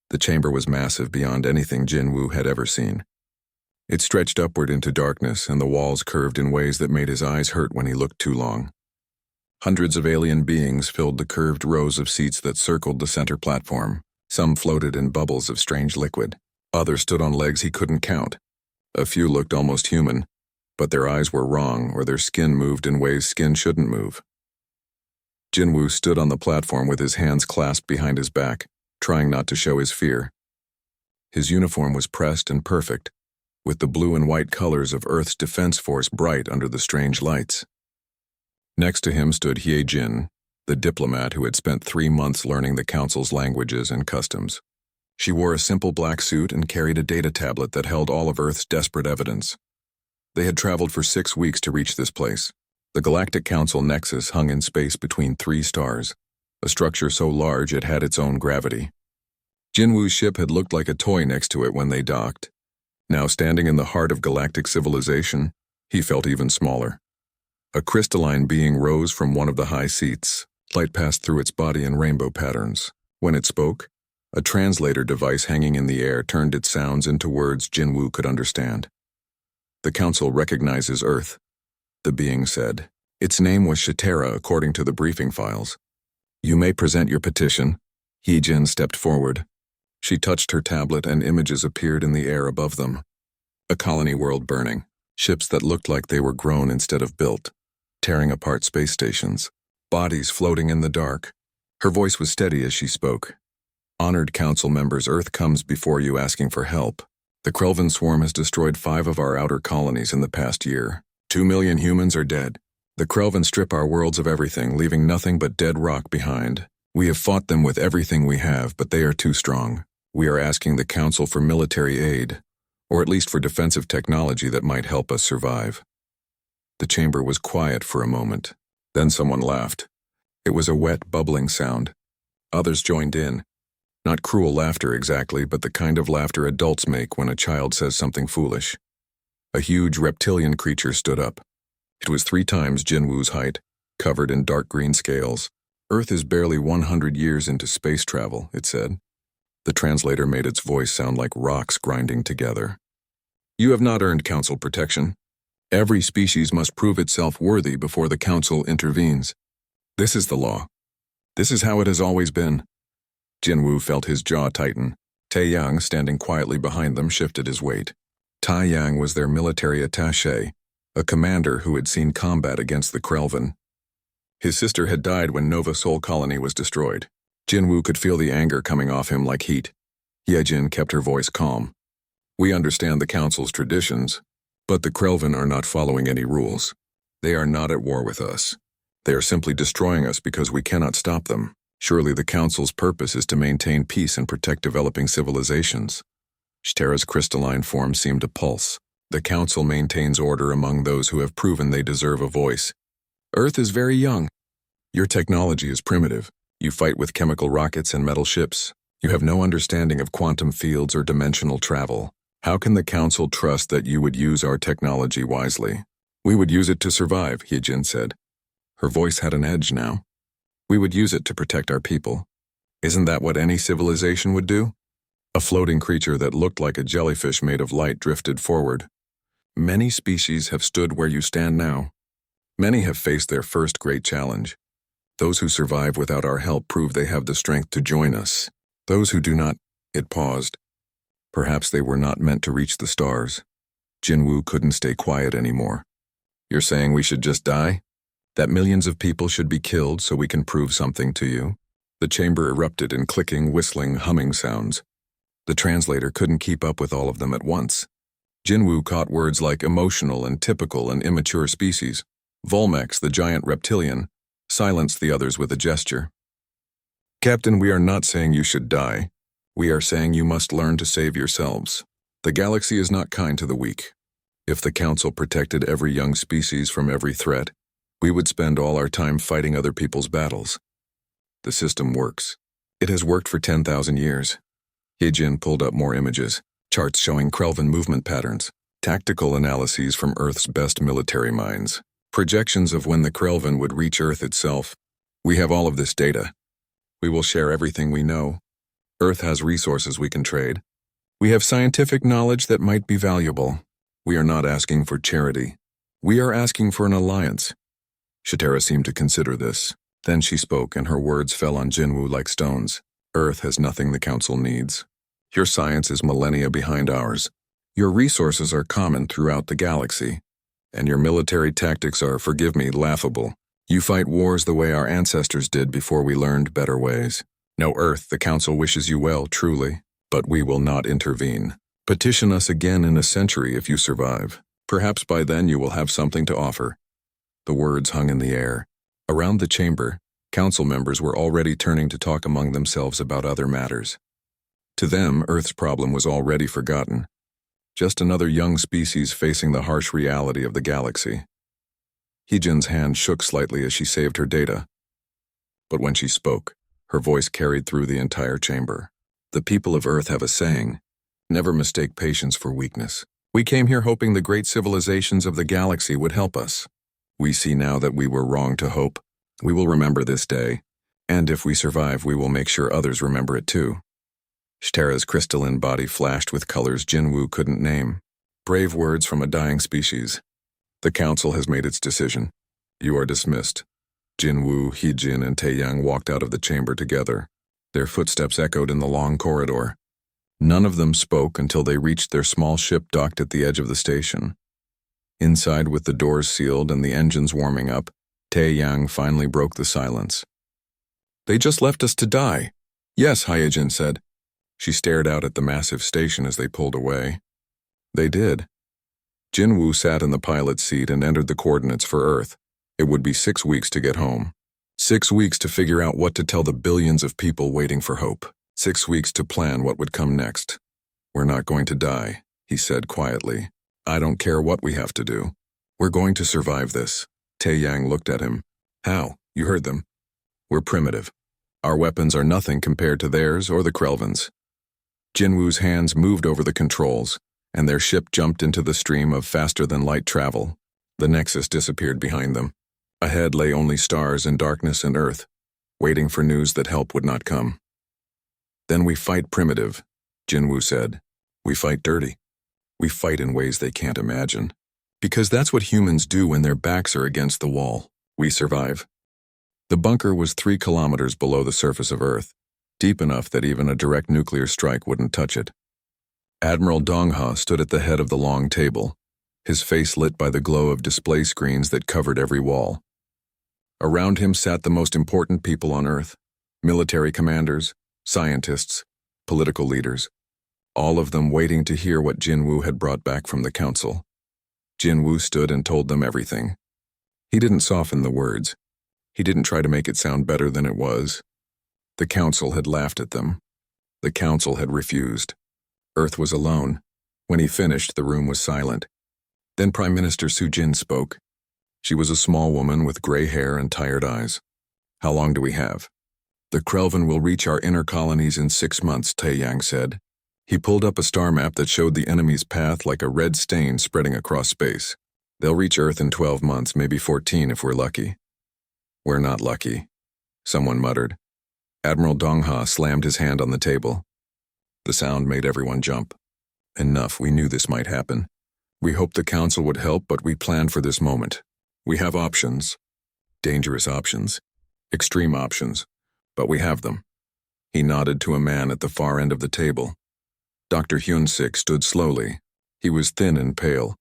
The chamber was massive beyond anything Jinwoo had ever seen. It stretched upward into darkness, and the walls curved in ways that made his eyes hurt when he looked too long. Hundreds of alien beings filled the curved rows of seats that circled the center platform. Some floated in bubbles of strange liquid. Others stood on legs he couldn't count. A few looked almost human, but their eyes were wrong, or their skin moved in ways skin shouldn't move. Jinwoo stood on the platform with his hands clasped behind his back, trying not to show his fear. His uniform was pressed and perfect, with the blue and white colors of Earth's defense force bright under the strange lights. Next to him stood Hyejin, the diplomat who had spent 3 months learning the Council's languages and customs. She wore a simple black suit and carried a data tablet that held all of Earth's desperate evidence. They had traveled for 6 weeks to reach this place. The Galactic Council nexus hung in space between 3 stars, a structure so large it had its own gravity. Jinwoo's ship had looked like a toy next to it when they docked. Now standing in the heart of galactic civilization, he felt even smaller. A crystalline being rose from one of the high seats. Light passed through its body in rainbow patterns. When it spoke, a translator device hanging in the air turned its sounds into words Jinwoo could understand. "The Council recognizes Earth," the being said. Its name was Shatera according to the briefing files. "You may present your petition." Hyejin stepped forward. She touched her tablet and images appeared in the air above them. A colony world burning, ships that looked like they were grown instead of built, tearing apart space stations, bodies floating in the dark. Her voice was steady as she spoke. "Honored Council members, Earth comes before you asking for help. The Krelvan swarm has destroyed 5 of our outer colonies in the past year. 2 million humans are dead. The Krelvan strip our worlds of everything, leaving nothing but dead rock behind. We have fought them with everything we have, but they are too strong. We are asking the Council for military aid, or at least for defensive technology that might help us survive." The chamber was quiet for a moment. Then someone laughed. It was a wet, bubbling sound. Others joined in. Not cruel laughter exactly, but the kind of laughter adults make when a child says something foolish. A huge reptilian creature stood up. It was 3 times Jinwoo's height, covered in dark green scales. "Earth is barely 100 years into space travel," it said. The translator made its voice sound like rocks grinding together. "You have not earned Council protection. Every species must prove itself worthy before the Council intervenes. This is the law. This is how it has always been." Jinwoo felt his jaw tighten. Taeyang, standing quietly behind them, shifted his weight. Taeyang was their military attaché, a commander who had seen combat against the Krelvan. His sister had died when Nova Sol Colony was destroyed. Jinwoo could feel the anger coming off him like heat. Hyejin kept her voice calm. "We understand the Council's traditions, but the Krelvan are not following any rules. They are not at war with us. They are simply destroying us because we cannot stop them. Surely the Council's purpose is to maintain peace and protect developing civilizations." Shatera's crystalline form seemed to pulse. "The Council maintains order among those who have proven they deserve a voice. Earth is very young. Your technology is primitive. You fight with chemical rockets and metal ships. You have no understanding of quantum fields or dimensional travel. How can the Council trust that you would use our technology wisely?" "We would use it to survive," Hyejin said. Her voice had an edge now. "We would use it to protect our people. Isn't that what any civilization would do?" A floating creature that looked like a jellyfish made of light drifted forward. "Many species have stood where you stand now. Many have faced their first great challenge. Those who survive without our help prove they have the strength to join us. Those who do not—" It paused. Perhaps they were not meant to reach the stars. Jinwoo couldn't stay quiet anymore. "You're saying we should just die? That millions of people should be killed so we can prove something to you?" The chamber erupted in clicking, whistling, humming sounds. The translator couldn't keep up with all of them at once. Jinwoo caught words like emotional and typical and immature species. Volmex, the giant reptilian, silenced the others with a gesture. "Captain, we are not saying you should die. We are saying you must learn to save yourselves. The galaxy is not kind to the weak. If the Council protected every young species from every threat, we would spend all our time fighting other people's battles. The system works. It has worked for 10,000 years. Hyejin pulled up more images, charts showing Krelvan movement patterns, tactical analyses from Earth's best military minds, projections of when the Krelvan would reach Earth itself. We have all of this data. We will share everything we know. Earth has resources we can trade. We have scientific knowledge that might be valuable. We are not asking for charity. We are asking for an alliance. Shatara seemed to consider this. Then she spoke, and her words fell on Jinwoo like stones. Earth has nothing the Council needs. Your science is millennia behind ours. Your resources are common throughout the galaxy. And your military tactics are, forgive me, laughable. You fight wars the way our ancestors did before we learned better ways. No, Earth, the Council wishes you well, truly. But we will not intervene. Petition us again in a century if you survive. Perhaps by then you will have something to offer. The words hung in the air. Around the chamber, Council members were already turning to talk among themselves about other matters. To them, Earth's problem was already forgotten. Just another young species facing the harsh reality of the galaxy. Heejin's hand shook slightly as she saved her data. But when she spoke, her voice carried through the entire chamber. The people of Earth have a saying, never mistake patience for weakness. We came here hoping the great civilizations of the galaxy would help us. We see now that we were wrong to hope. We will remember this day, and if we survive, we will make sure others remember it too. Shatara's crystalline body flashed with colors Jinwoo couldn't name. Brave words from a dying species. The Council has made its decision. You are dismissed. Jinwoo, Heejin, and Taeyang walked out of the chamber together. Their footsteps echoed in the long corridor. None of them spoke until they reached their small ship docked at the edge of the station. Inside, with the doors sealed and the engines warming up, Taeyang finally broke the silence. They just left us to die. Yes, Hyejin said. She stared out at the massive station as they pulled away. They did. Jinwoo sat in the pilot's seat and entered the coordinates for Earth. It would be 6 weeks to get home. 6 weeks to figure out what to tell the billions of people waiting for hope. 6 weeks to plan what would come next. We're not going to die, he said quietly. I don't care what we have to do. We're going to survive this. Taeyang looked at him. How? You heard them. We're primitive. Our weapons are nothing compared to theirs or the Krelvins. Jinwoo's hands moved over the controls, and their ship jumped into the stream of faster-than-light travel. The Nexus disappeared behind them. Ahead lay only stars and darkness and Earth, waiting for news that help would not come. Then we fight primitive, Jinwoo said. We fight dirty. We fight in ways they can't imagine. Because that's what humans do when their backs are against the wall. We survive. The bunker was 3 kilometers below the surface of Earth, deep enough that even a direct nuclear strike wouldn't touch it. Admiral Dongha stood at the head of the long table, his face lit by the glow of display screens that covered every wall. Around him sat the most important people on Earth, military commanders, scientists, political leaders, all of them waiting to hear what Jinwoo had brought back from the Council. Jinwoo stood and told them everything. He didn't soften the words. He didn't try to make it sound better than it was. The Council had laughed at them. The Council had refused. Earth was alone. When he finished, the room was silent. Then Prime Minister Sujin spoke. She was a small woman with gray hair and tired eyes. How long do we have? The Krelvin will reach our inner colonies in 6 months, Taeyang said. He pulled up a star map that showed the enemy's path like a red stain spreading across space. They'll reach Earth in 12 months, maybe 14 if we're lucky. We're not lucky, someone muttered. Admiral Dongha slammed his hand on the table. The sound made everyone jump. Enough, we knew this might happen. We hoped the Council would help, but we planned for this moment. We have options. Dangerous options. Extreme options. But we have them. He nodded to a man at the far end of the table. Dr. Hyun-sik stood slowly. He was thin and pale,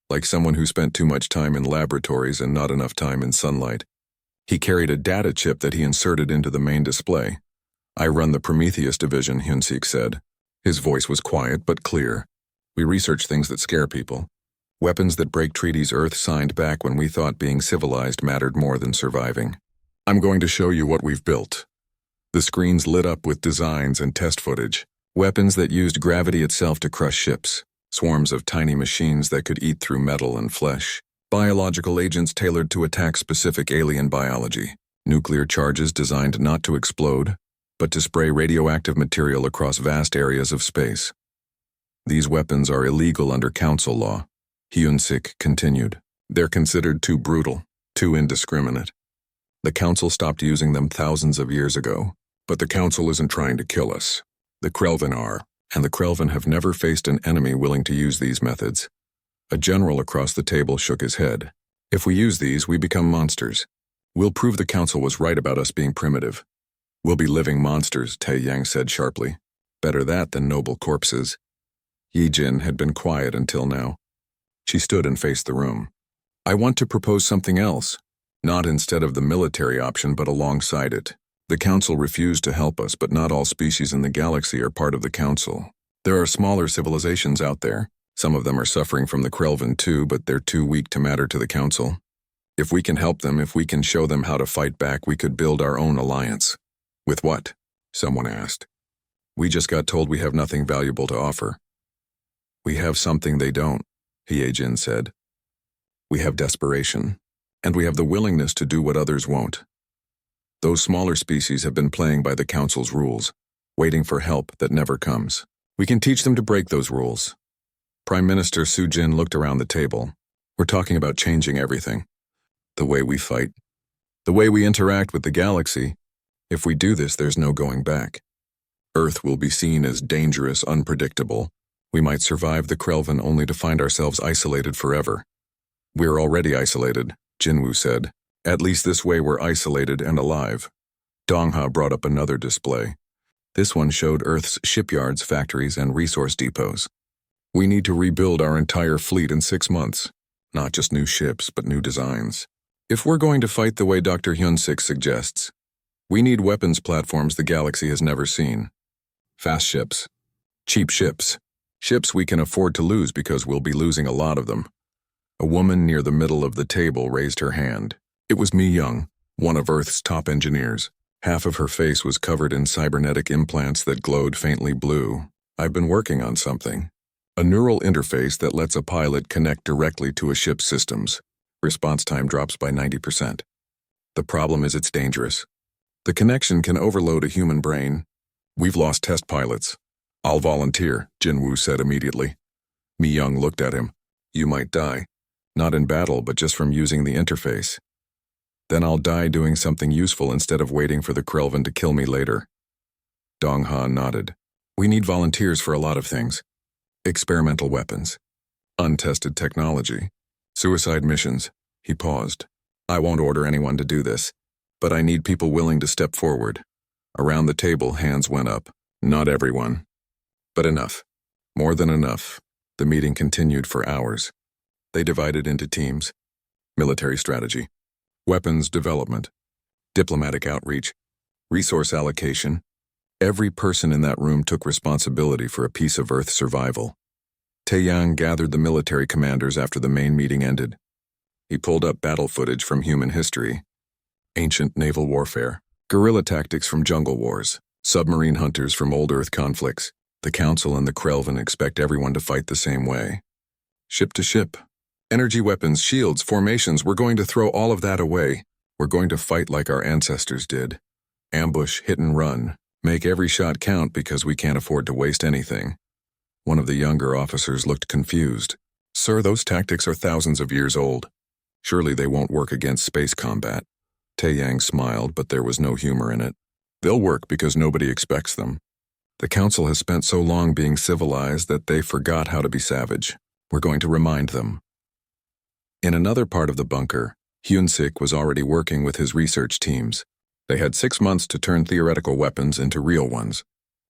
like someone who spent too much time in laboratories and not enough time in sunlight. He carried a data chip that he inserted into the main display. I run the Prometheus division, Hyun-sik said. His voice was quiet but clear. We research things that scare people. Weapons that break treaties Earth signed back when we thought being civilized mattered more than surviving. I'm going to show you what we've built. The screens lit up with designs and test footage. Weapons that used gravity itself to crush ships. Swarms of tiny machines that could eat through metal and flesh. Biological agents tailored to attack specific alien biology. Nuclear charges designed not to explode, but to spray radioactive material across vast areas of space. These weapons are illegal under Council law, Hyun-sik continued. They're considered too brutal, too indiscriminate. The Council stopped using them thousands of years ago, but the Council isn't trying to kill us. The Krelvin are, and the Krelvin have never faced an enemy willing to use these methods. A general across the table shook his head. If we use these, we become monsters. We'll prove the council was right about us being primitive. We'll be living monsters, Tae Yang said sharply. Better that than noble corpses. Yi Jin had been quiet until now. She stood and faced the room. I want to propose something else. Not instead of the military option, but alongside it. The council refused to help us, but not all species in the galaxy are part of the council. There are smaller civilizations out there. Some of them are suffering from the Krelvin too, but they're too weak to matter to the council. If we can help them, if we can show them how to fight back, we could build our own alliance. With what? Someone asked. We just got told we have nothing valuable to offer. We have something they don't, Hye Jin said. We have desperation, and we have the willingness to do what others won't. Those smaller species have been playing by the council's rules, waiting for help that never comes. We can teach them to break those rules. Prime Minister Su Jin looked around the table. We're talking about changing everything. The way we fight. The way we interact with the galaxy. If we do this, there's no going back. Earth will be seen as dangerous, unpredictable. We might survive the Krelvin only to find ourselves isolated forever. We're already isolated, Jinwoo said. At least this way we're isolated and alive. Dongha brought up another display. This one showed Earth's shipyards, factories, and resource depots. We need to rebuild our entire fleet in 6 months. Not just new ships, but new designs. If we're going to fight the way Dr. Hyun-sik suggests, we need weapons platforms the galaxy has never seen. Fast ships. Cheap ships. Ships we can afford to lose because we'll be losing a lot of them. A woman near the middle of the table raised her hand. It was Mi Young, one of Earth's top engineers. Half of her face was covered in cybernetic implants that glowed faintly blue. I've been working on something. A neural interface that lets a pilot connect directly to a ship's systems. Response time drops by 90%. The problem is it's dangerous. The connection can overload a human brain. We've lost test pilots. I'll volunteer, Jinwoo said immediately. Mi Young looked at him. You might die. Not in battle, but just from using the interface. Then I'll die doing something useful instead of waiting for the Krelvin to kill me later. Dongha nodded. We need volunteers for a lot of things. Experimental weapons. Untested technology. Suicide missions. He paused. I won't order anyone to do this, but I need people willing to step forward. Around the table, hands went up. Not everyone. But enough. More than enough. The meeting continued for hours. They divided into teams. Military strategy. Weapons development. Diplomatic outreach. Resource allocation. Every person in that room took responsibility for a piece of Earth's survival. Tae Yang gathered the military commanders after the main meeting ended. He pulled up battle footage from human history. Ancient naval warfare. Guerrilla tactics from jungle wars. Submarine hunters from old Earth conflicts. The Council and the Krelvin expect everyone to fight the same way. Ship to ship. Energy weapons, shields, formations, we're going to throw all of that away. We're going to fight like our ancestors did. Ambush, hit and run. Make every shot count because we can't afford to waste anything. One of the younger officers looked confused. Sir, those tactics are thousands of years old. Surely they won't work against space combat. Tae Yang smiled, but there was no humor in it. They'll work because nobody expects them. The Council has spent so long being civilized that they forgot how to be savage. We're going to remind them. In another part of the bunker, Hyun-sik was already working with his research teams. They had 6 months to turn theoretical weapons into real ones.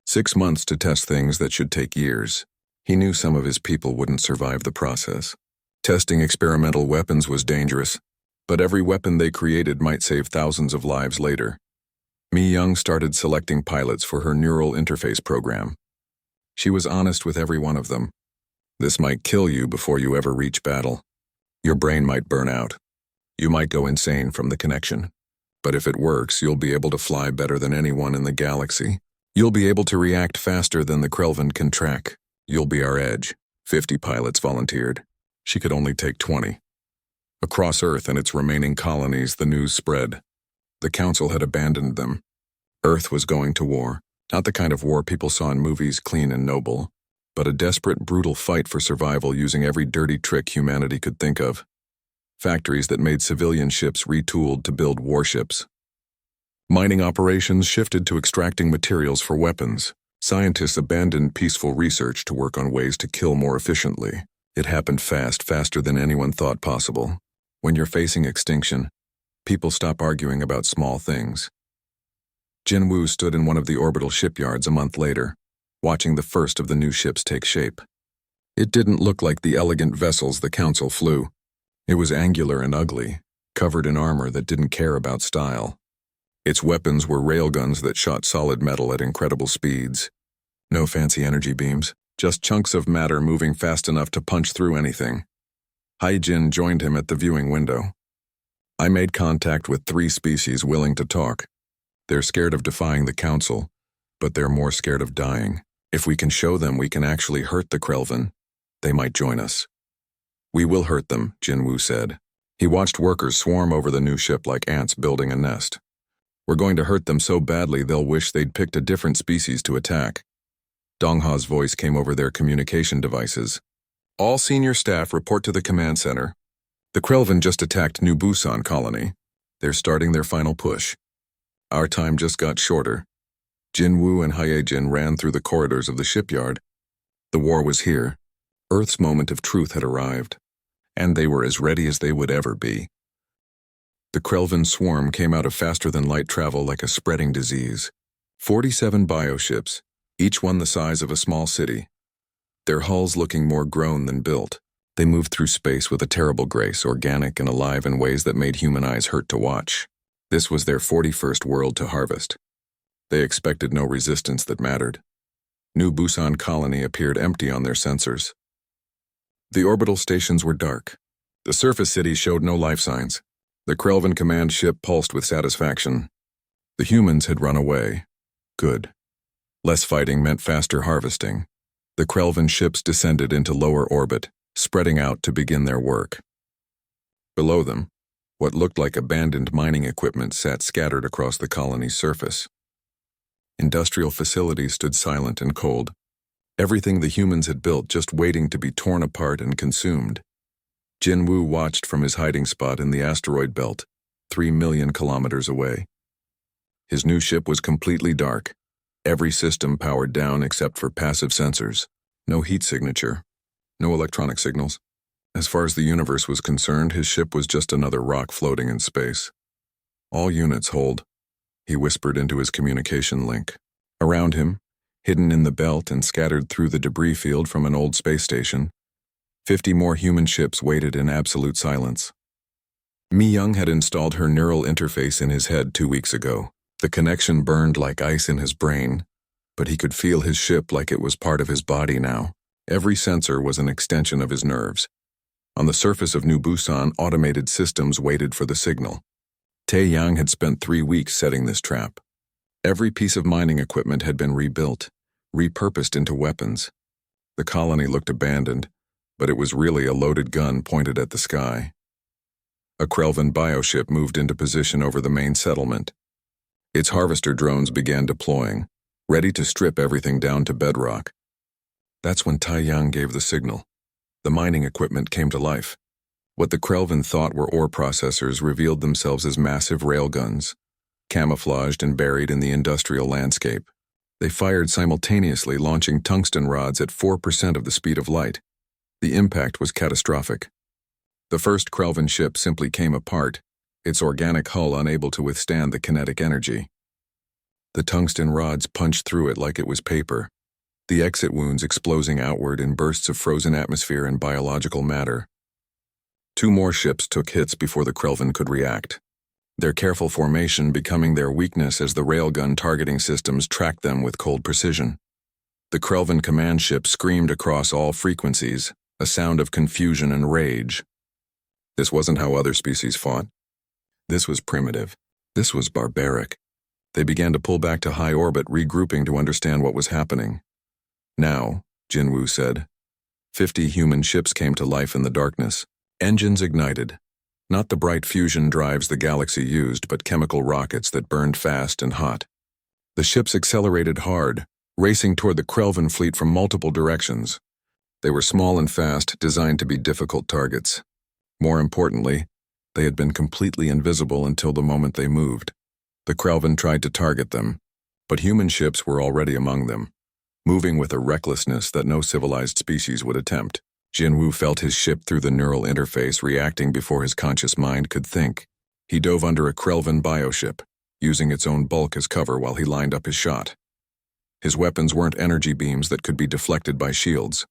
6 months to test things that should take years. He knew some of his people wouldn't survive the process. Testing experimental weapons was dangerous, but every weapon they created might save thousands of lives later. Mi Young started selecting pilots for her neural interface program. She was honest with every one of them. This might kill you before you ever reach battle. Your brain might burn out. You might go insane from the connection. But if it works, you'll be able to fly better than anyone in the galaxy. You'll be able to react faster than the Krelvin can track. You'll be our edge. 50 pilots volunteered. She could only take 20. Across Earth and its remaining colonies, the news spread. The Council had abandoned them. Earth was going to war. Not the kind of war people saw in movies, clean and noble, but a desperate, brutal fight for survival using every dirty trick humanity could think of. Factories that made civilian ships retooled to build warships. Mining operations shifted to extracting materials for weapons. Scientists abandoned peaceful research to work on ways to kill more efficiently. It happened fast, faster than anyone thought possible. When you're facing extinction, people stop arguing about small things. Jinwoo stood in one of the orbital shipyards a month later, watching the first of the new ships take shape. It didn't look like the elegant vessels the Council flew. It was angular and ugly, covered in armor that didn't care about style. Its weapons were railguns that shot solid metal at incredible speeds. No fancy energy beams, just chunks of matter moving fast enough to punch through anything. Haijin joined him at the viewing window. I made contact with 3 species willing to talk. They're scared of defying the Council, but they're more scared of dying. If we can show them we can actually hurt the Krelvin, they might join us. We will hurt them, Jinwoo said. He watched workers swarm over the new ship like ants building a nest. We're going to hurt them so badly they'll wish they'd picked a different species to attack. Dongha's voice came over their communication devices. All senior staff report to the command center. The Krelvin just attacked New Busan colony. They're starting their final push. Our time just got shorter. Jinwoo and Haejin ran through the corridors of the shipyard. The war was here. Earth's moment of truth had arrived. And they were as ready as they would ever be. The Krelvin swarm came out of faster-than-light travel like a spreading disease. 47 bioships, each one the size of a small city. Their hulls looking more grown than built. They moved through space with a terrible grace, organic and alive in ways that made human eyes hurt to watch. This was their 41st world to harvest. They expected no resistance that mattered. New Busan colony appeared empty on their sensors. The orbital stations were dark. The surface cities showed no life signs. The Krelvin command ship pulsed with satisfaction. The humans had run away. Good. Less fighting meant faster harvesting. The Krelvin ships descended into lower orbit, spreading out to begin their work. Below them, what looked like abandoned mining equipment sat scattered across the colony's surface. Industrial facilities stood silent and cold. Everything the humans had built just waiting to be torn apart and consumed. Jinwoo watched from his hiding spot in the asteroid belt, 3 million kilometers away. His new ship was completely dark. Every system powered down except for passive sensors. No heat signature. No electronic signals. As far as the universe was concerned, his ship was just another rock floating in space. All units hold, he whispered into his communication link. Around him, hidden in the belt and scattered through the debris field from an old space station, 50 more human ships waited in absolute silence. Mi-young had installed her neural interface in his head 2 weeks ago. The connection burned like ice in his brain, but he could feel his ship like it was part of his body now. Every sensor was an extension of his nerves. On the surface of New Busan, automated systems waited for the signal. Tae-yang had spent 3 weeks setting this trap. Every piece of mining equipment had been rebuilt, repurposed into weapons. The colony looked abandoned, but it was really a loaded gun pointed at the sky. A Krelvin bioship moved into position over the main settlement. Its harvester drones began deploying, ready to strip everything down to bedrock. That's when Tae-yang gave the signal. The mining equipment came to life. What the Krelvin thought were ore processors revealed themselves as massive railguns, camouflaged and buried in the industrial landscape. They fired simultaneously, launching tungsten rods at 4% of the speed of light. The impact was catastrophic. The first Krelvin ship simply came apart, its organic hull unable to withstand the kinetic energy. The tungsten rods punched through it like it was paper, the exit wounds exploding outward in bursts of frozen atmosphere and biological matter. 2 more ships took hits before the Krelvin could react, their careful formation becoming their weakness as the railgun targeting systems tracked them with cold precision. The Krelvin command ship screamed across all frequencies, a sound of confusion and rage. This wasn't how other species fought. This was primitive. This was barbaric. They began to pull back to high orbit, regrouping to understand what was happening. Now, Jinwoo said, 50 human ships came to life in the darkness. Engines ignited. Not the bright fusion drives the galaxy used, but chemical rockets that burned fast and hot. The ships accelerated hard, racing toward the Krelvin fleet from multiple directions. They were small and fast, designed to be difficult targets. More importantly, they had been completely invisible until the moment they moved. The Krelvin tried to target them, but human ships were already among them. moving with a recklessness that no civilized species would attempt. Jinwoo felt his ship through the neural interface, reacting before his conscious mind could think. He dove under a Krelvan bioship, using its own bulk as cover while he lined up his shot. His weapons weren't energy beams that could be deflected by shields.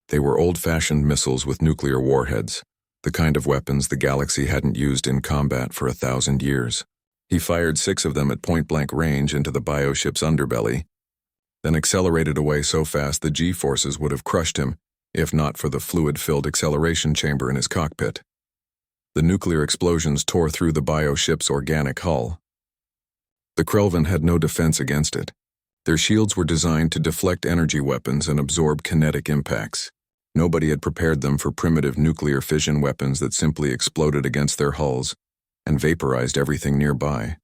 They were old-fashioned missiles with nuclear warheads, the kind of weapons the galaxy hadn't used in combat for 1,000 years. He fired 6 of them at point-blank range into the bioship's underbelly, then accelerated away so fast the G-forces would have crushed him, if not for the fluid-filled acceleration chamber in his cockpit. The nuclear explosions tore through the bioship's organic hull. The Krelvan had no defense against it. Their shields were designed to deflect energy weapons and absorb kinetic impacts. Nobody had prepared them for primitive nuclear fission weapons that simply exploded against their hulls and vaporized everything nearby.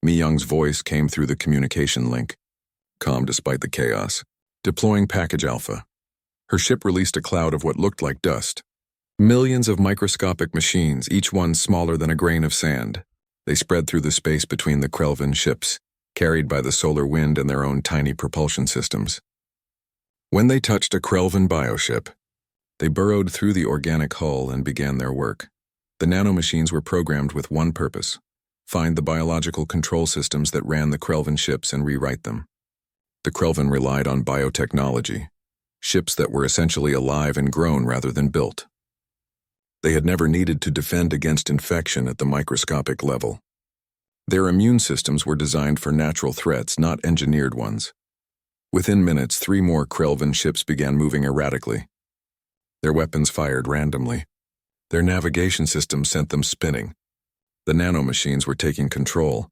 Mi Young's voice came through the communication link, calm despite the chaos. Deploying Package Alpha. Her ship released a cloud of what looked like dust. Millions of microscopic machines, each one smaller than a grain of sand. They spread through the space between the Krelvan ships, carried by the solar wind and their own tiny propulsion systems. When they touched a Krelvan bioship, they burrowed through the organic hull and began their work. The nanomachines were programmed with one purpose: find the biological control systems that ran the Krelvan ships and rewrite them. The Krelvan relied on biotechnology, ships that were essentially alive and grown rather than built. They had never needed to defend against infection at the microscopic level. Their immune systems were designed for natural threats, not engineered ones. Within minutes, 3 more Krelvan ships began moving erratically. Their weapons fired randomly. Their navigation systems sent them spinning. The nanomachines were taking control,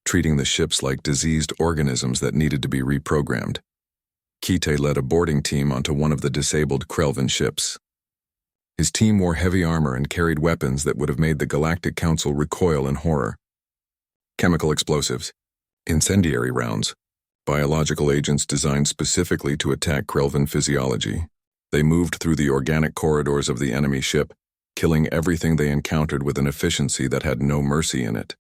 treating the ships like diseased organisms that needed to be reprogrammed. Kite led a boarding team onto one of the disabled Krelvan ships. His team wore heavy armor and carried weapons that would have made the Galactic Council recoil in horror. Chemical explosives, incendiary rounds, biological agents designed specifically to attack Krelvan physiology. They moved through the organic corridors of the enemy ship, killing everything they encountered with an efficiency that had no mercy in it.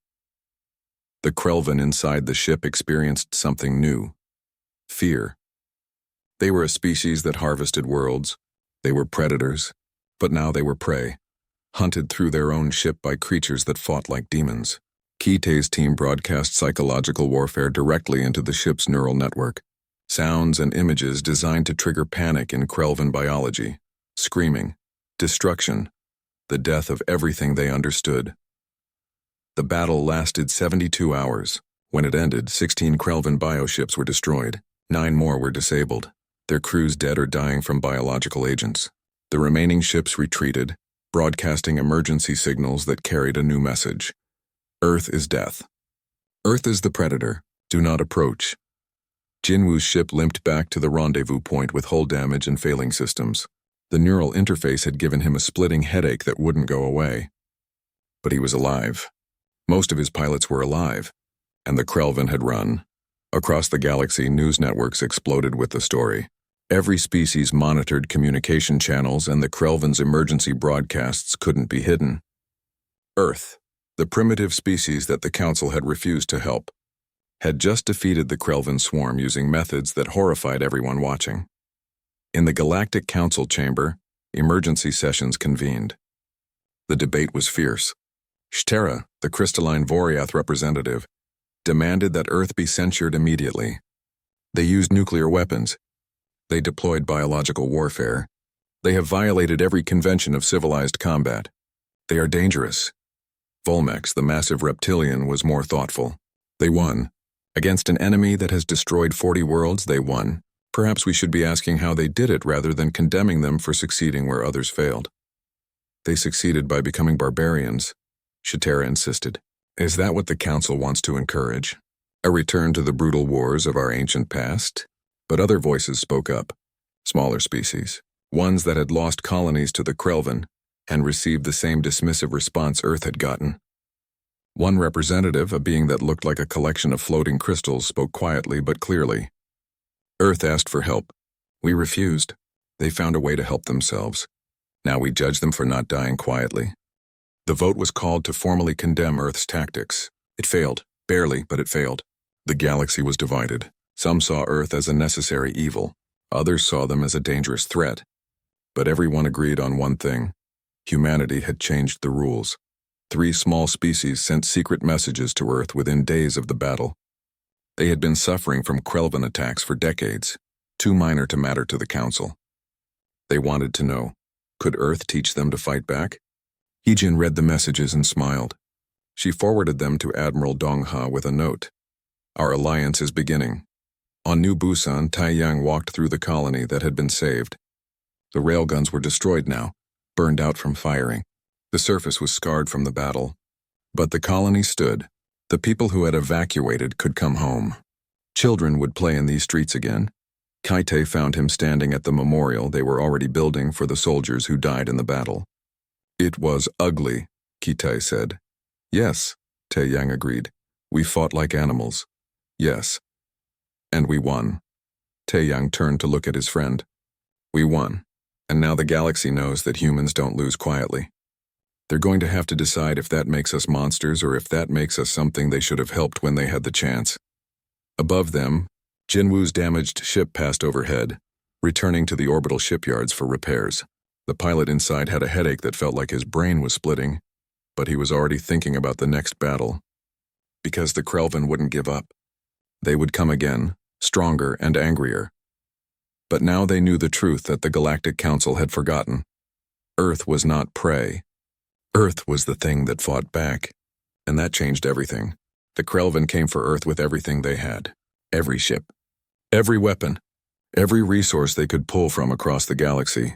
The Krelvan inside the ship experienced something new: fear. They were a species that harvested worlds. They were predators, but now they were prey, hunted through their own ship by creatures that fought like demons. Kite's team broadcast psychological warfare directly into the ship's neural network. Sounds and images designed to trigger panic in Krelvan biology. Screaming, destruction, the death of everything they understood. The battle lasted 72 hours. When it ended, 16 Krelvan bioships were destroyed. 9 more were disabled, their crews dead or dying from biological agents. The remaining ships retreated, broadcasting emergency signals that carried a new message. Earth is death. Earth is the predator. Do not approach. Jinwoo's ship limped back to the rendezvous point with hull damage and failing systems. The neural interface had given him a splitting headache that wouldn't go away. But he was alive. Most of his pilots were alive, and the Krelvan had run. Across the galaxy, news networks exploded with the story. Every species monitored communication channels, and the Krelvan's emergency broadcasts couldn't be hidden. Earth, the primitive species that the Council had refused to help, had just defeated the Krelvan swarm using methods that horrified everyone watching. In the Galactic Council chamber, emergency sessions convened. The debate was fierce. Shtera, the crystalline Voriath representative, demanded that Earth be censured immediately. They used nuclear weapons. They deployed biological warfare. They have violated every convention of civilized combat. They are dangerous. Volmex, the massive reptilian, was more thoughtful. They won. Against an enemy that has destroyed 40 worlds, they won. Perhaps we should be asking how they did it rather than condemning them for succeeding where others failed. They succeeded by becoming barbarians, Shatera insisted. Is that what the Council wants to encourage? A return to the brutal wars of our ancient past? But other voices spoke up. Smaller species, ones that had lost colonies to the Krelvan and received the same dismissive response Earth had gotten. One representative, a being that looked like a collection of floating crystals, spoke quietly but clearly. Earth asked for help. We refused. They found a way to help themselves. Now we judge them for not dying quietly. The vote was called to formally condemn Earth's tactics. It failed. Barely, but it failed. The galaxy was divided. Some saw Earth as a necessary evil, others saw them as a dangerous threat. But everyone agreed on one thing: humanity had changed the rules. 3 small species sent secret messages to Earth within days of the battle. They had been suffering from Krelvan attacks for decades, too minor to matter to the Council. They wanted to know, could Earth teach them to fight back? Heejin read the messages and smiled. She forwarded them to Admiral Dongha with a note. Our alliance is beginning. On New Busan, Taiyang walked through the colony that had been saved. The railguns were destroyed now, burned out from firing. The surface was scarred from the battle. But the colony stood. The people who had evacuated could come home. Children would play in these streets again. Kaite found him standing at the memorial they were already building for the soldiers who died in the battle. It was ugly, Kaite said. Yes, Taeyang agreed. We fought like animals. Yes. And we won. Taeyang turned to look at his friend. We won. And now the galaxy knows that humans don't lose quietly. They're going to have to decide if that makes us monsters or if that makes us something they should have helped when they had the chance. Above them, Jinwoo's damaged ship passed overhead, returning to the orbital shipyards for repairs. The pilot inside had a headache that felt like his brain was splitting, but he was already thinking about the next battle. Because the Krelvan wouldn't give up. They would come again, stronger and angrier. But now they knew the truth that the Galactic Council had forgotten. Earth was not prey. Earth was the thing that fought back, and that changed everything. The Krelvan came for Earth with everything they had. Every ship, every weapon, every resource they could pull from across the galaxy.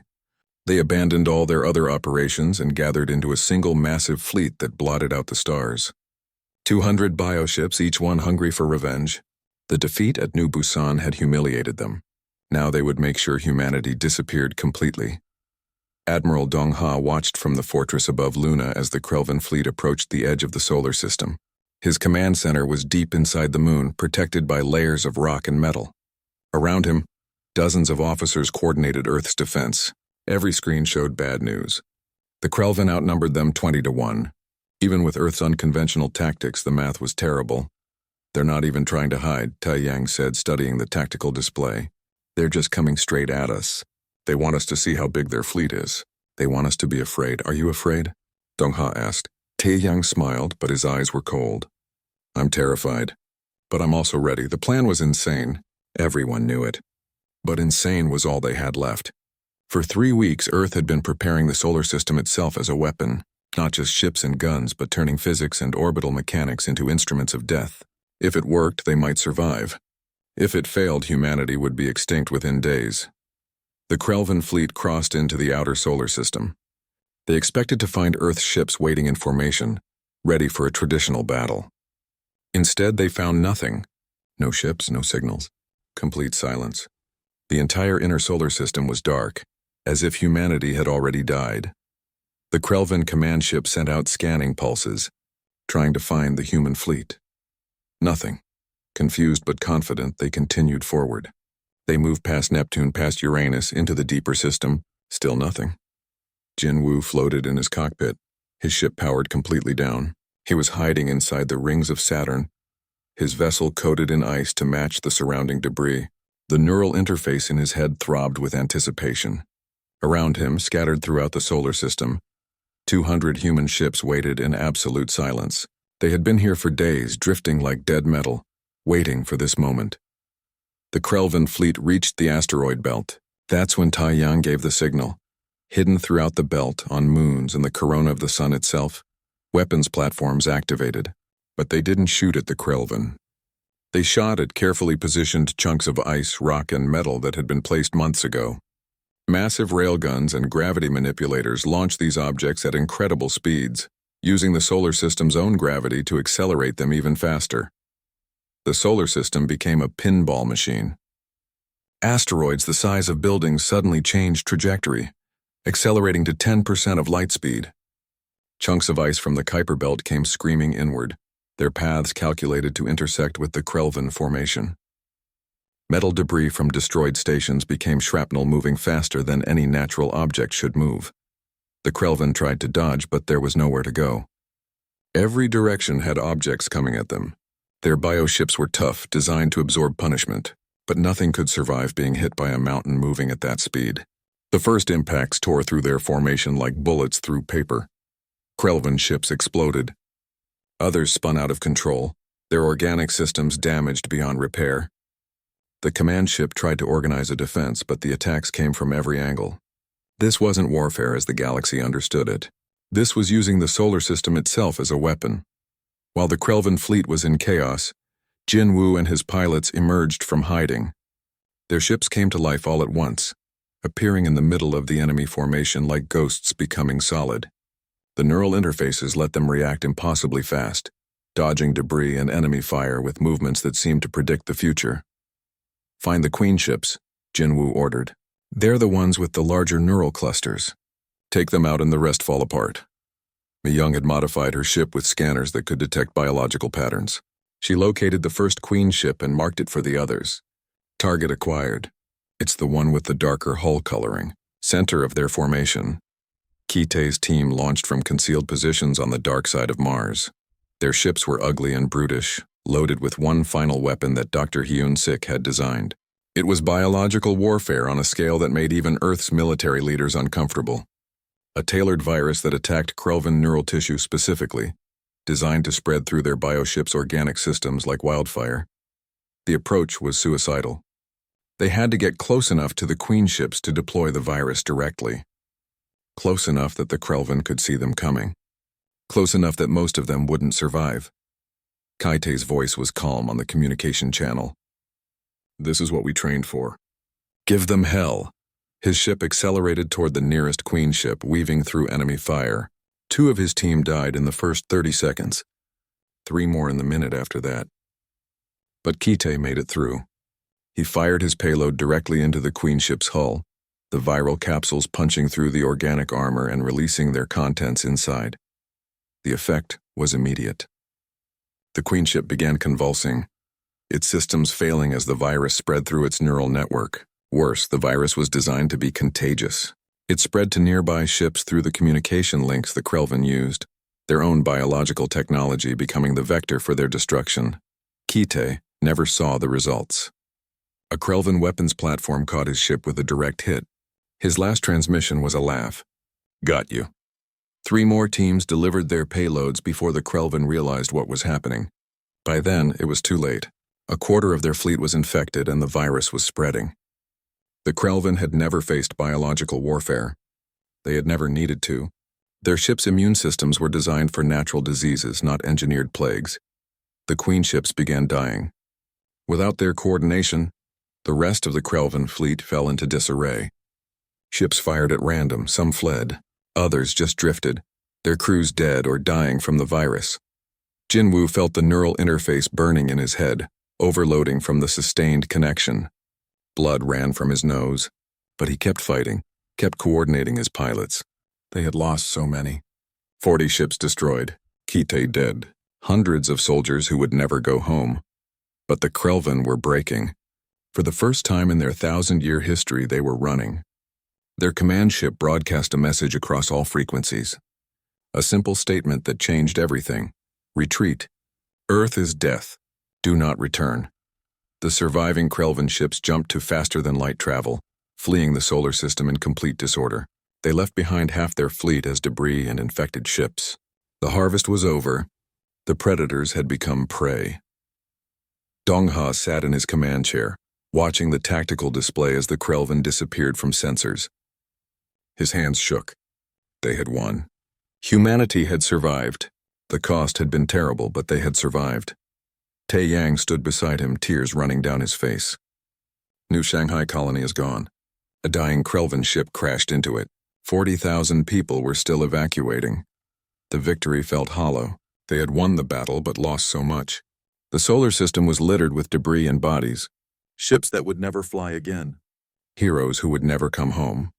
They abandoned all their other operations and gathered into a single massive fleet that blotted out the stars. 200 bioships, each one hungry for revenge. The defeat at New Busan had humiliated them. Now they would make sure humanity disappeared completely. Admiral Dongha watched from the fortress above Luna as the Krelvan fleet approached the edge of the solar system. His command center was deep inside the moon, protected by layers of rock and metal. Around him, dozens of officers coordinated Earth's defense. Every screen showed bad news. The Krelvan outnumbered them 20-1. Even with Earth's unconventional tactics, the math was terrible. They're not even trying to hide, Taiyang said, studying the tactical display. They're just coming straight at us. They want us to see how big their fleet is. They want us to be afraid. Are you afraid? Dongha asked. Taeyang smiled, but his eyes were cold. I'm terrified. But I'm also ready. The plan was insane. Everyone knew it. But insane was all they had left. For 3 weeks, Earth had been preparing the solar system itself as a weapon. Not just ships and guns, but turning physics and orbital mechanics into instruments of death. If it worked, they might survive. If it failed, humanity would be extinct within days. The Krelvan fleet crossed into the outer solar system. They expected to find Earth's ships waiting in formation, ready for a traditional battle. Instead, they found nothing. No ships, no signals. Complete silence. The entire inner solar system was dark, as if humanity had already died. The Krelvan command ship sent out scanning pulses, trying to find the human fleet. Nothing. Confused but confident, they continued forward. They moved past Neptune, past Uranus, into the deeper system. Still nothing. Jinwoo floated in his cockpit, his ship powered completely down. He was hiding inside the rings of Saturn, his vessel coated in ice to match the surrounding debris. The neural interface in his head throbbed with anticipation. Around him, scattered throughout the solar system, 200 human ships waited in absolute silence. They had been here for days, drifting like dead metal, waiting for this moment. The Krelvan fleet reached the asteroid belt. That's when Taiyang gave the signal. Hidden throughout the belt, on moons and the corona of the sun itself, weapons platforms activated. But they didn't shoot at the Krelvan. They shot at carefully positioned chunks of ice, rock, and metal that had been placed months ago. Massive railguns and gravity manipulators launched these objects at incredible speeds, using the solar system's own gravity to accelerate them even faster. The solar system became a pinball machine. Asteroids the size of buildings suddenly changed trajectory, accelerating to 10% of light speed. Chunks of ice from the Kuiper Belt came screaming inward, their paths calculated to intersect with the Krelvan formation. Metal debris from destroyed stations became shrapnel, moving faster than any natural object should move. The Krelvan tried to dodge, but there was nowhere to go. Every direction had objects coming at them. Their bioships were tough, designed to absorb punishment, but nothing could survive being hit by a mountain moving at that speed. The first impacts tore through their formation like bullets through paper. Krelvan ships exploded. Others spun out of control, their organic systems damaged beyond repair. The command ship tried to organize a defense, but the attacks came from every angle. This wasn't warfare as the galaxy understood it. This was using the solar system itself as a weapon. While the Krelvan fleet was in chaos, Jinwoo and his pilots emerged from hiding. Their ships came to life all at once, appearing in the middle of the enemy formation like ghosts becoming solid. The neural interfaces let them react impossibly fast, dodging debris and enemy fire with movements that seemed to predict the future. "Find the queen ships," Jinwoo ordered. "They're the ones with the larger neural clusters. Take them out and the rest fall apart." Mi-young had modified her ship with scanners that could detect biological patterns. She located the first queen ship and marked it for the others. Target acquired. It's the one with the darker hull coloring, center of their formation. Kitae's team launched from concealed positions on the dark side of Mars. Their ships were ugly and brutish, loaded with one final weapon that Dr. Hyun-sik had designed. It was biological warfare on a scale that made even Earth's military leaders uncomfortable. A tailored virus that attacked Krelvan neural tissue specifically, designed to spread through their bioship's organic systems like wildfire. The approach was suicidal. They had to get close enough to the queen ships to deploy the virus directly. Close enough that the Krelvan could see them coming. Close enough that most of them wouldn't survive. Kaite's voice was calm on the communication channel. "This is what we trained for. Give them hell." His ship accelerated toward the nearest queen ship, weaving through enemy fire. 2 of his team died in the first 30 seconds. 3 more in the minute after that. But Kitae made it through. He fired his payload directly into the queen ship's hull, the viral capsules punching through the organic armor and releasing their contents inside. The effect was immediate. The queen ship began convulsing, its systems failing as the virus spread through its neural network. Worse, the virus was designed to be contagious. It spread to nearby ships through the communication links the Krelvan used, their own biological technology becoming the vector for their destruction. Kitae never saw the results. A Krelvan weapons platform caught his ship with a direct hit. His last transmission was a laugh. "Got you." 3 more teams delivered their payloads before the Krelvan realized what was happening. By then, it was too late. A quarter of their fleet was infected and the virus was spreading. The Krelvan had never faced biological warfare. They had never needed to. Their ship's immune systems were designed for natural diseases, not engineered plagues. The queen ships began dying. Without their coordination, the rest of the Krelvan fleet fell into disarray. Ships fired at random, some fled, others just drifted, their crews dead or dying from the virus. Jinwoo felt the neural interface burning in his head, overloading from the sustained connection. Blood ran from his nose, but he kept fighting, kept coordinating his pilots. They had lost so many. 40 ships destroyed, Kitae dead, hundreds of soldiers who would never go home. But the Krelvan were breaking. For the first time in their 1,000-year history, they were running. Their command ship broadcast a message across all frequencies. A simple statement that changed everything. Retreat. Earth is death. Do not return. The surviving Krelvan ships jumped to faster-than-light travel, fleeing the solar system in complete disorder. They left behind half their fleet as debris and infected ships. The harvest was over. The predators had become prey. Dong-ha sat in his command chair, watching the tactical display as the Krelvan disappeared from sensors. His hands shook. They had won. Humanity had survived. The cost had been terrible, but they had survived. Tae-yang stood beside him, tears running down his face. New Shanghai colony is gone. A dying Krelvan ship crashed into it. 40,000 people were still evacuating. The victory felt hollow. They had won the battle but lost so much. The solar system was littered with debris and bodies. Ships that would never fly again. Heroes who would never come home.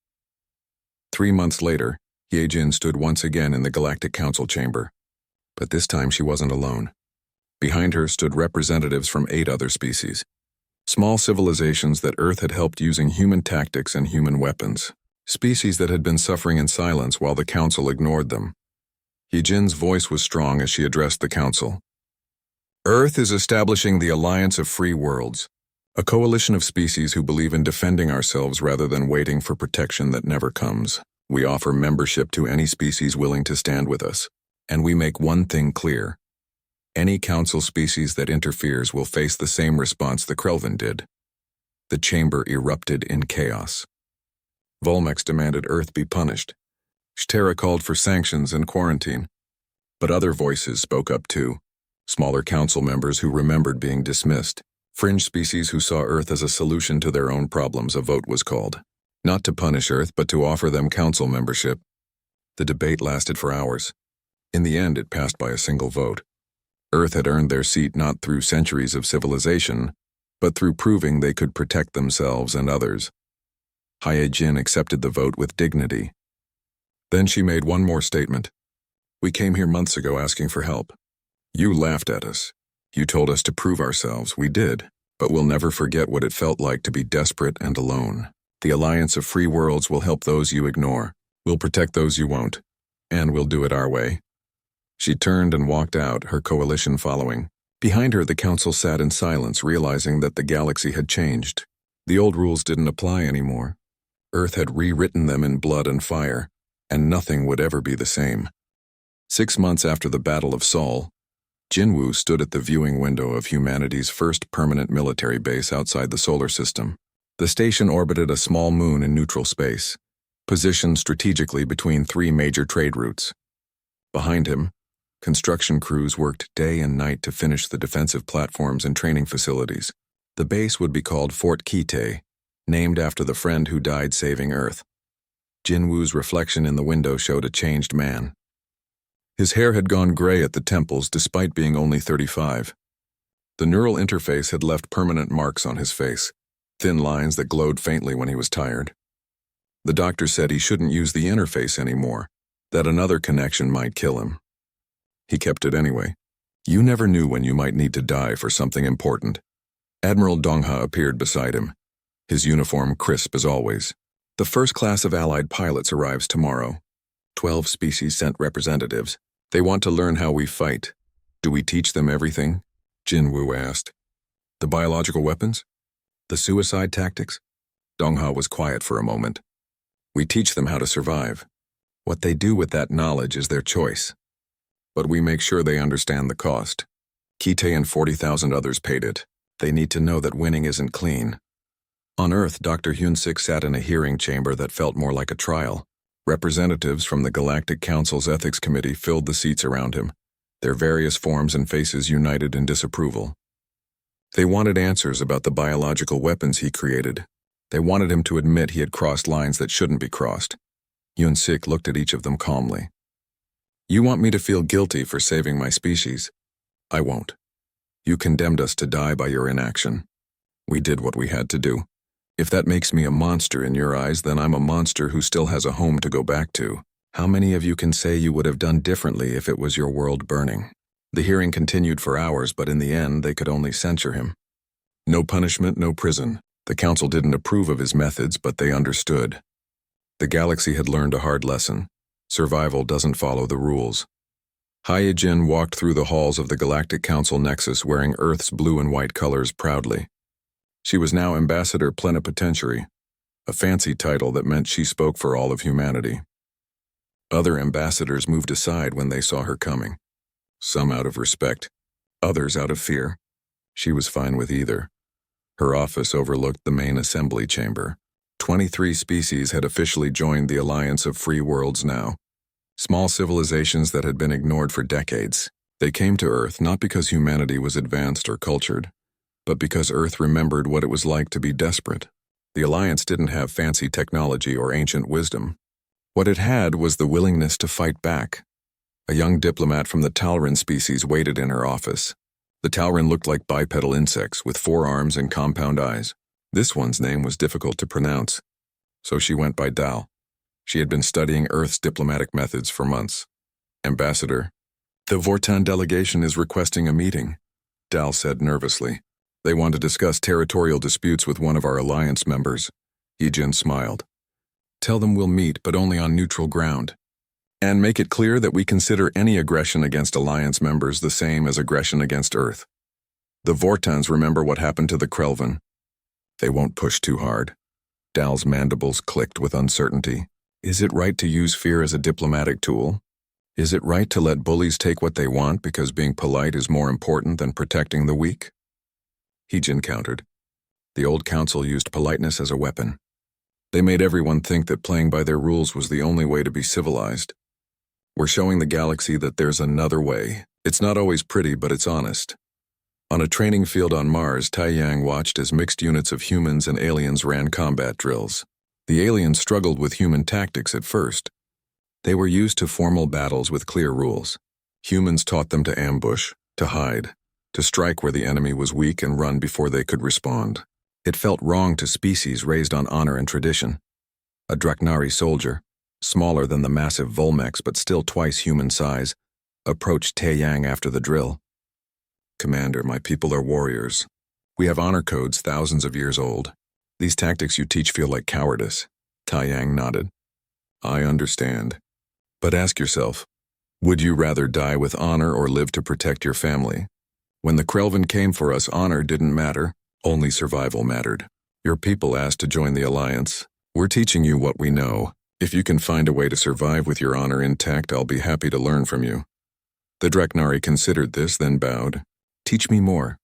3 months later, Ye-jin stood once again in the Galactic Council chamber. But this time she wasn't alone. Behind her stood representatives from 8 other species. Small civilizations that Earth had helped using human tactics and human weapons. Species that had been suffering in silence while the Council ignored them. Ye-jin's voice was strong as she addressed the Council. Earth is establishing the Alliance of Free Worlds, a coalition of species who believe in defending ourselves rather than waiting for protection that never comes. We offer membership to any species willing to stand with us, and we make one thing clear. Any council species that interferes will face the same response the Krelvin did. The chamber erupted in chaos. Volmex demanded Earth be punished. Shtera called for sanctions and quarantine. But other voices spoke up too. Smaller council members who remembered being dismissed. Fringe species who saw Earth as a solution to their own problems. A vote was called. Not to punish Earth, but to offer them council membership. The debate lasted for hours. In the end, it passed by a single vote. Earth had earned their seat not through centuries of civilization, but through proving they could protect themselves and others. Haye Jin accepted the vote with dignity. Then she made one more statement. We came here months ago asking for help. You laughed at us. You told us to prove ourselves. We did, but we'll never forget what it felt like to be desperate and alone. The Alliance of Free Worlds will help those you ignore. We'll protect those you won't. And we'll do it our way. She turned and walked out, her coalition following. Behind her, the council sat in silence, realizing that the galaxy had changed. The old rules didn't apply anymore. Earth had rewritten them in blood and fire, and nothing would ever be the same. 6 months after the Battle of Sol, Jinwu stood at the viewing window of humanity's first permanent military base outside the solar system. The station orbited a small moon in neutral space, positioned strategically between 3 major trade routes. Behind him, construction crews worked day and night to finish the defensive platforms and training facilities. The base would be called Fort Kite, named after the friend who died saving Earth. Jinwu's reflection in the window showed a changed man. His hair had gone gray at the temples despite being only 35. The neural interface had left permanent marks on his face, thin lines that glowed faintly when he was tired. The doctor said he shouldn't use the interface anymore, that another connection might kill him. He kept it anyway. You never knew when you might need to die for something important. Admiral Dongha appeared beside him, his uniform crisp as always. The first class of Allied pilots arrives tomorrow. 12 species sent representatives. They want to learn how we fight. Do we teach them everything? Jinwu asked. The biological weapons? The suicide tactics? Dongha was quiet for a moment. We teach them how to survive. What they do with that knowledge is their choice. But we make sure they understand the cost. Kite and 40,000 others paid it. They need to know that winning isn't clean. On Earth, Dr. Hyun-sik sat in a hearing chamber that felt more like a trial. Representatives from the Galactic Council's Ethics Committee filled the seats around him, their various forms and faces united in disapproval. They wanted answers about the biological weapons he created. They wanted him to admit he had crossed lines that shouldn't be crossed. Hyun-sik looked at each of them calmly. You want me to feel guilty for saving my species? I won't. You condemned us to die by your inaction. We did what we had to do. If that makes me a monster in your eyes, then I'm a monster who still has a home to go back to. How many of you can say you would have done differently if it was your world burning? The hearing continued for hours, but in the end, they could only censure him. No punishment, no prison. The council didn't approve of his methods, but they understood. The galaxy had learned a hard lesson. Survival doesn't follow the rules. Haye Jin walked through the halls of the Galactic Council Nexus wearing Earth's blue and white colors proudly. She was now Ambassador Plenipotentiary, a fancy title that meant she spoke for all of humanity. Other ambassadors moved aside when they saw her coming. Some out of respect, others out of fear. She was fine with either. Her office overlooked the main assembly chamber. 23 species had officially joined the Alliance of Free Worlds now. Small civilizations that had been ignored for decades. They came to Earth not because humanity was advanced or cultured, but because Earth remembered what it was like to be desperate. The Alliance didn't have fancy technology or ancient wisdom. What it had was the willingness to fight back. A young diplomat from the Talrin species waited in her office. The Talrin looked like bipedal insects with 4 arms and compound eyes. This one's name was difficult to pronounce, so she went by Dal. She had been studying Earth's diplomatic methods for months. Ambassador, the Vortan delegation is requesting a meeting, Dal said nervously. They want to discuss territorial disputes with one of our alliance members. Yijin smiled. Tell them we'll meet, but only on neutral ground. And make it clear that we consider any aggression against alliance members the same as aggression against Earth. The Vortans remember what happened to the Krelvan. They won't push too hard. Dal's mandibles clicked with uncertainty. Is it right to use fear as a diplomatic tool? Is it right to let bullies take what they want because being polite is more important than protecting the weak? Heejin countered. The old council used politeness as a weapon. They made everyone think that playing by their rules was the only way to be civilized. We're showing the galaxy that there's another way. It's not always pretty, but it's honest. On a training field on Mars, Taiyang watched as mixed units of humans and aliens ran combat drills. The aliens struggled with human tactics at first. They were used to formal battles with clear rules. Humans taught them to ambush, to hide, to strike where the enemy was weak and run before they could respond. It felt wrong to species raised on honor and tradition. A Draknari soldier, smaller than the massive Volmex but still twice human size, approached Taiyang after the drill. Commander, my people are warriors. We have honor codes thousands of years old. These tactics you teach feel like cowardice. Taiyang nodded. I understand. But ask yourself, would you rather die with honor or live to protect your family? When the Krelvan came for us, honor didn't matter, only survival mattered. Your people asked to join the Alliance. We're teaching you what we know. If you can find a way to survive with your honor intact, I'll be happy to learn from you. The Draknari considered this, then bowed. Teach me more.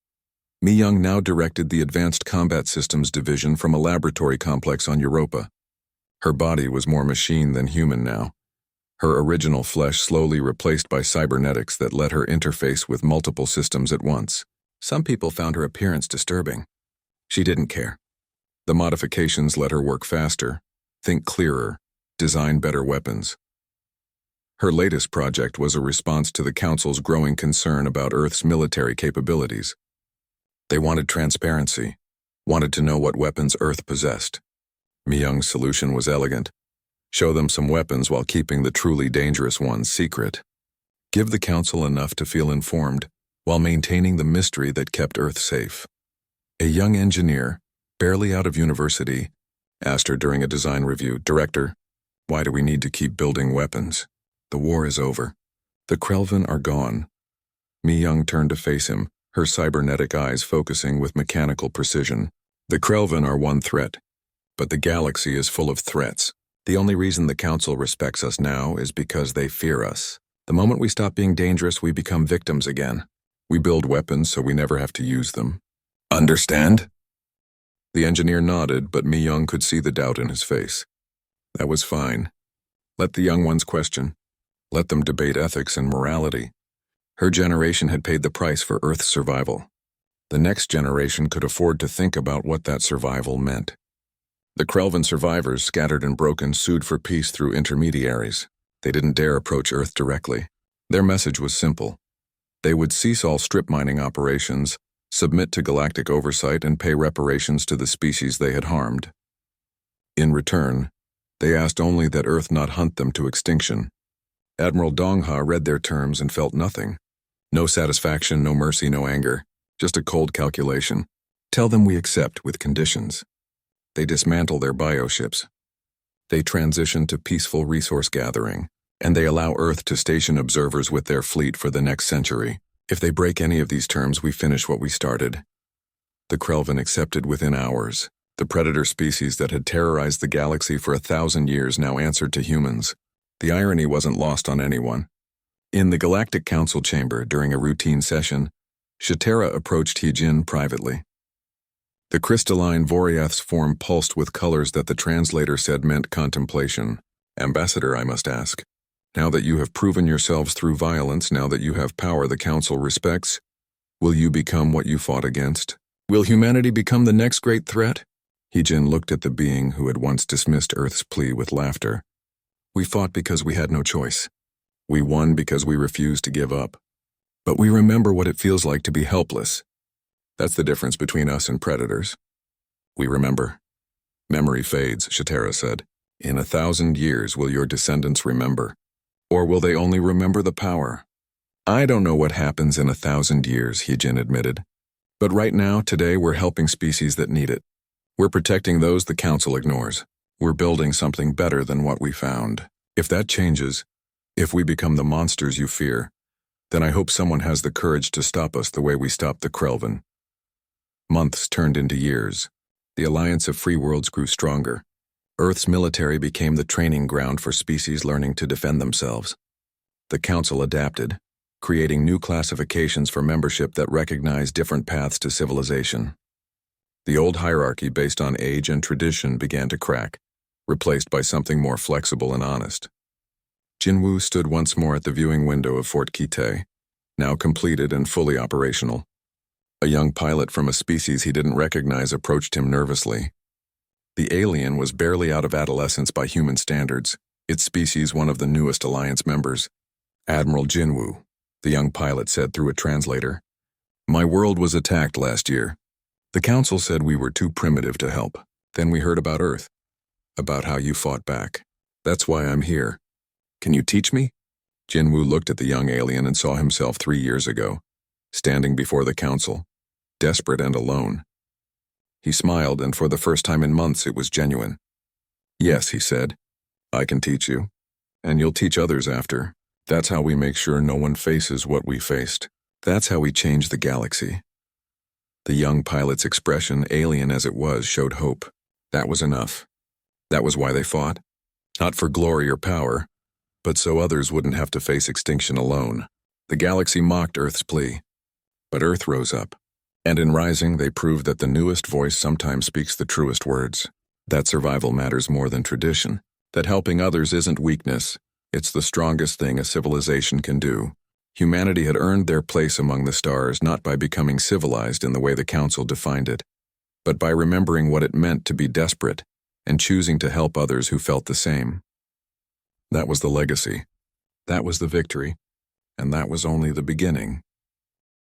Mi Young now directed the Advanced Combat Systems Division from a laboratory complex on Europa. Her body was more machine than human now. Her original flesh slowly replaced by cybernetics that let her interface with multiple systems at once. Some people found her appearance disturbing. She didn't care. The modifications let her work faster, think clearer, design better weapons. Her latest project was a response to the Council's growing concern about Earth's military capabilities. They wanted transparency, wanted to know what weapons Earth possessed. Mi Young's solution was elegant. Show them some weapons while keeping the truly dangerous ones secret. Give the Council enough to feel informed, while maintaining the mystery that kept Earth safe. A young engineer, barely out of university, asked her during a design review, Director, why do we need to keep building weapons? The war is over. The Krelvan are gone. Mi Young turned to face him, her cybernetic eyes focusing with mechanical precision. The Krelvan are one threat, but the galaxy is full of threats. The only reason the Council respects us now is because they fear us. The moment we stop being dangerous, we become victims again. We build weapons so we never have to use them. Understand? The engineer nodded, but Mi Young could see the doubt in his face. That was fine. Let the young ones question. Let them debate ethics and morality. Her generation had paid the price for Earth's survival. The next generation could afford to think about what that survival meant. The Krelvan survivors, scattered and broken, sued for peace through intermediaries. They didn't dare approach Earth directly. Their message was simple. They would cease all strip mining operations, submit to galactic oversight, and pay reparations to the species they had harmed. In return, they asked only that Earth not hunt them to extinction. Admiral Dongha read their terms and felt nothing. No satisfaction, no mercy, no anger. Just a cold calculation. Tell them we accept with conditions. They dismantle their bioships. They transition to peaceful resource gathering, and they allow Earth to station observers with their fleet for the next century. If they break any of these terms, we finish what we started. The Krelvan accepted within hours. The predator species that had terrorized the galaxy for 1,000 years now answered to humans. The irony wasn't lost on anyone. In the Galactic Council chamber during a routine session, Shatera approached Heejin privately. The crystalline Voriath's form pulsed with colors that the translator said meant contemplation. Ambassador, I must ask, now that you have proven yourselves through violence, now that you have power the Council respects, will you become what you fought against? Will humanity become the next great threat? Heejin looked at the being who had once dismissed Earth's plea with laughter. We fought because we had no choice. We won because we refused to give up. But we remember what it feels like to be helpless. That's the difference between us and predators. We remember. Memory fades, Shatera said. In 1,000 years will your descendants remember? Or will they only remember the power? I don't know what happens in 1,000 years, Heejin admitted. But right now, today, we're helping species that need it. We're protecting those the Council ignores. We're building something better than what we found. If that changes, if we become the monsters you fear, then I hope someone has the courage to stop us the way we stopped the Krelvan. Months turned into years. The alliance of free worlds grew stronger. Earth's military became the training ground for species learning to defend themselves. The Council adapted, creating new classifications for membership that recognized different paths to civilization. The old hierarchy based on age and tradition began to crack, replaced by something more flexible and honest. Jinwoo stood once more at the viewing window of Fort Kite, now completed and fully operational. A young pilot from a species he didn't recognize approached him nervously. The alien was barely out of adolescence by human standards, its species one of the newest alliance members. "Admiral Jinwoo," the young pilot said through a translator. "My world was attacked last year. The Council said we were too primitive to help. Then we heard about Earth, about how you fought back. That's why I'm here. Can you teach me?" Jinwoo looked at the young alien and saw himself 3 years ago, standing before the Council, desperate and alone. He smiled, and for the first time in months it was genuine. "Yes," he said, "I can teach you, and you'll teach others after. That's how we make sure no one faces what we faced. That's how we change the galaxy." The young pilot's expression, alien as it was, showed hope. That was enough. That was why they fought. Not for glory or power, but so others wouldn't have to face extinction alone. The galaxy mocked Earth's plea, but Earth rose up. And in rising, they proved that the newest voice sometimes speaks the truest words. That survival matters more than tradition. That helping others isn't weakness. It's the strongest thing a civilization can do. Humanity had earned their place among the stars not by becoming civilized in the way the Council defined it, but by remembering what it meant to be desperate and choosing to help others who felt the same. That was the legacy. That was the victory. And that was only the beginning.